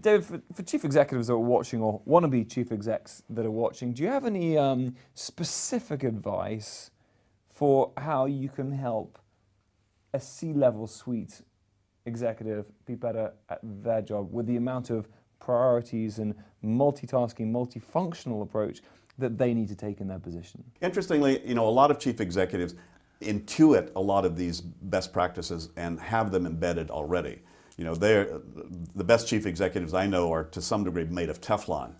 David, for chief executives that are watching or wannabe chief execs that are watching, do you have any specific advice for how you can help a C-level suite executive be better at their job with the amount of priorities and multitasking, multifunctional approach that they need to take in their position? Interestingly, a lot of chief executives intuit a lot of these best practices and have them embedded already. The best chief executives I know are to some degree made of Teflon.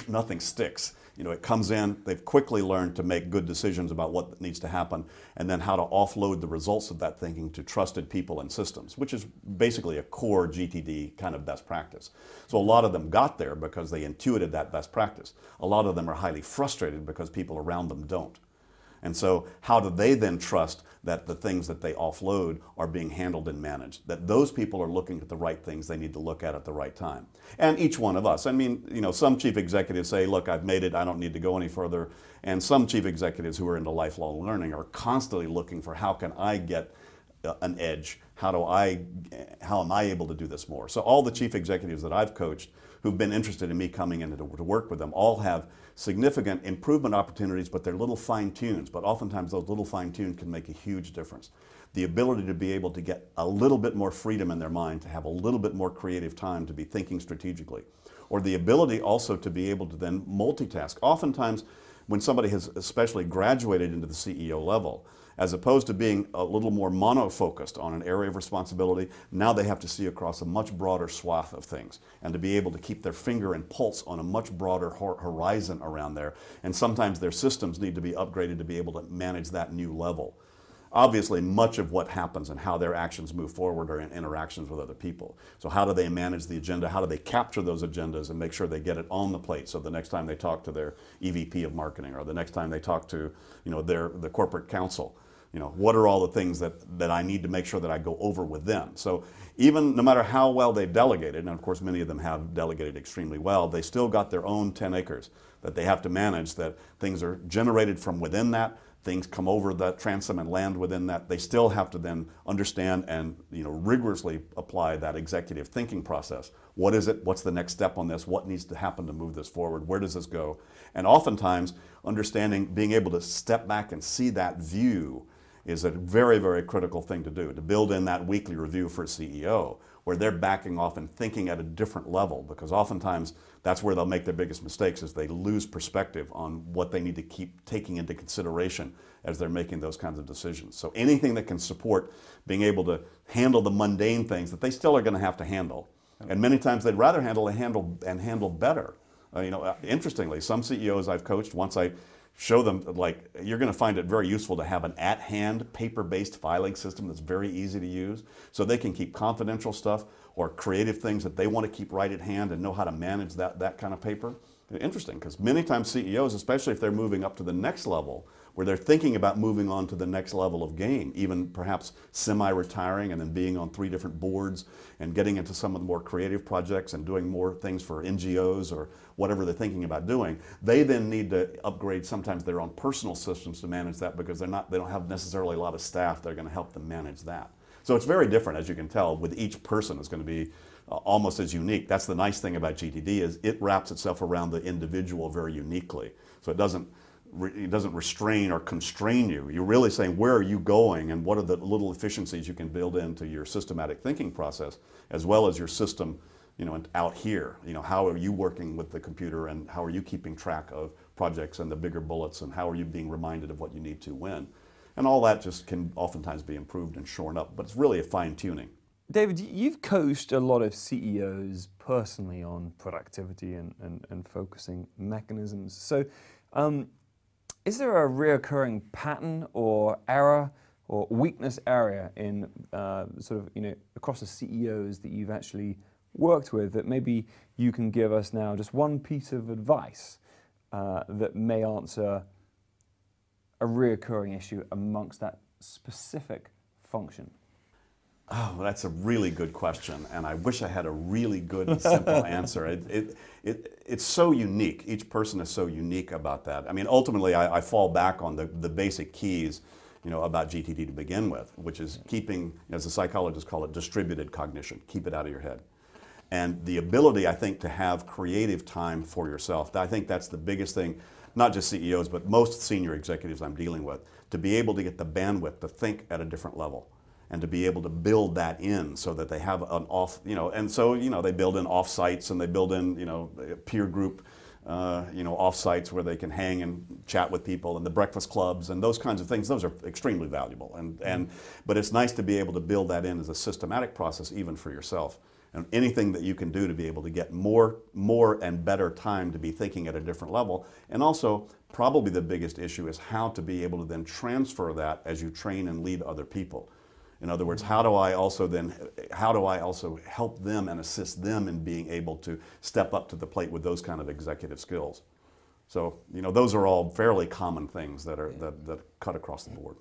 Nothing sticks. It comes in, they've quickly learned to make good decisions about what needs to happen and then how to offload the results of that thinking to trusted people and systems, which is basically a core GTD kind of best practice. So a lot of them got there because they intuited that best practice. A lot of them are highly frustrated because people around them don't. And so how do they then trust that the things that they offload are being handled and managed, that those people are looking at the right things they need to look at the right time? And each one of us, some chief executives say, look, I've made it, I don't need to go any further. And some chief executives who are into lifelong learning are constantly looking for how can I get an edge? How am I able to do this more? So all the chief executives that I've coached who've been interested in me coming in to work with them all have significant improvement opportunities, but they're little fine-tunes. But oftentimes those little fine-tunes can make a huge difference. The ability to be able to get a little bit more freedom in their mind, to have a little bit more creative time to be thinking strategically, or the ability also to be able to then multitask. Oftentimes when somebody has especially graduated into the CEO level, as opposed to being a little more mono-focused on an area of responsibility, now they have to see across a much broader swath of things and to be able to keep their finger and pulse on a much broader horizon around there. And sometimes their systems need to be upgraded to be able to manage that new level. Obviously, much of what happens and how their actions move forward are in interactions with other people. So how do they manage the agenda? How do they capture those agendas and make sure they get it on the plate so the next time they talk to their EVP of marketing or the next time they talk to the corporate counsel, what are all the things that I need to make sure that I go over with them? So even no matter how well they've delegated, and of course many of them have delegated extremely well, they still got their own 10 acres that they have to manage, that things are generated from within that, things come over that transom and land within that. They still have to then understand and rigorously apply that executive thinking process. What is it? What's the next step on this? What needs to happen to move this forward? Where does this go? And oftentimes understanding, being able to step back and see that view is a very, very critical thing to do, to build in that weekly review for a CEO, where they're backing off and thinking at a different level, because oftentimes that's where they'll make their biggest mistakes, is they lose perspective on what they need to keep taking into consideration as they're making those kinds of decisions. So anything that can support being able to handle the mundane things that they still are going to have to handle, and many times they'd rather handle better. Interestingly, some CEOs I've coached, once I show them, like, you're going to find it very useful to have an at-hand paper-based filing system that's very easy to use, so they can keep confidential stuff or creative things that they want to keep right at hand and know how to manage that kind of paper. Interesting, because many times CEOs, especially if they're moving up to the next level, where they're thinking about moving on to the next level of game, even perhaps semi-retiring and then being on 3 different boards and getting into some of the more creative projects and doing more things for NGOs or whatever they're thinking about doing, they then need to upgrade sometimes their own personal systems to manage that, because they don't have necessarily a lot of staff that are going to help them manage that. So it's very different, as you can tell, with each person. It's going to be almost as unique. That's the nice thing about GTD, is it wraps itself around the individual very uniquely. So it doesn't restrain or constrain you. You're really saying, where are you going and what are the little efficiencies you can build into your systematic thinking process, as well as your system, out here. How are you working with the computer, and how are you keeping track of projects and the bigger bullets, and how are you being reminded of what you need to when? And all that just can oftentimes be improved and shorn up, but it's really a fine-tuning. David, you've coached a lot of CEOs personally on productivity and focusing mechanisms. So is there a reoccurring pattern or error or weakness area in across the CEOs that you've actually worked with that maybe you can give us now just one piece of advice that may answer a reoccurring issue amongst that specific function? Oh, that's a really good question, and I wish I had a really good, simple answer. It's so unique. Each person is so unique about that. Ultimately, I fall back on the basic keys, about GTD to begin with, which is keeping, as the psychologists call it, distributed cognition. Keep it out of your head. And the ability, I think, to have creative time for yourself. I think that's the biggest thing, not just CEOs, but most senior executives I'm dealing with, to be able to get the bandwidth to think at a different level and to be able to build that in so that they have an off, and so, they build in off sites and they build in, peer group, off sites where they can hang and chat with people, and the breakfast clubs and those kinds of things. Those are extremely valuable. But it's nice to be able to build that in as a systematic process even for yourself. And anything that you can do to be able to get more and better time to be thinking at a different level. And also, probably the biggest issue is how to be able to then transfer that as you train and lead other people. In other words, how do I also help them and assist them in being able to step up to the plate with those kind of executive skills? So, those are all fairly common things that cut across the board.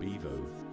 Bevo